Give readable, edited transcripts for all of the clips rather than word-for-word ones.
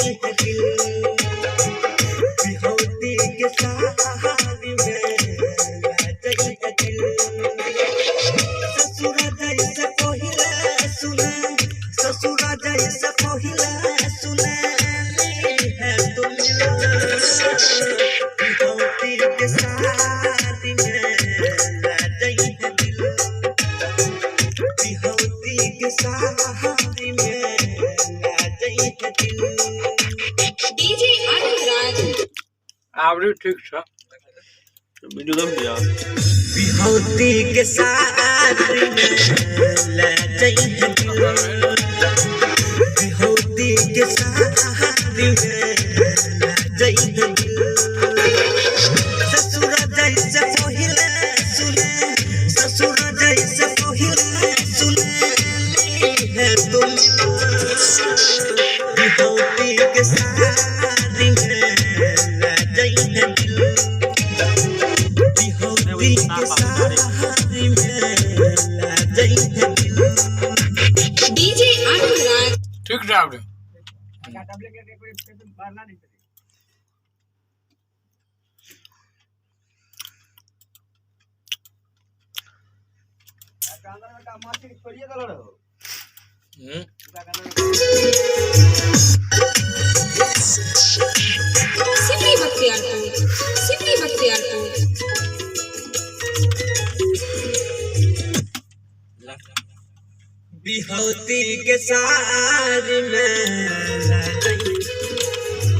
है दिल बिहोती के शादी में गई है दिल ससुरा जैसे पहिला सुना ससुरा जैसे पहिला सुना है तुम बिहोती के शादी में गई है दिल बिहोती के शादी में गई है दिल डीजे अनुराग आवड़ी ठीक था वीडियो कम दिया बिहोती के साथ में ले गई है दिल बिहोती के साथ में ले गई है दिल ससुरा जैसे पहिला सुने ससुरा जैसे पहिला सुने है तुम बिहोती के साथ में ले गई है दिल बिहोती के साथ में ले गई है दिल डीजे अनुराग ठीक था आवड़ी सिटी बख्तियारपुर बिहोती के साथ में ले गई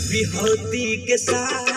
बिहोती के साथ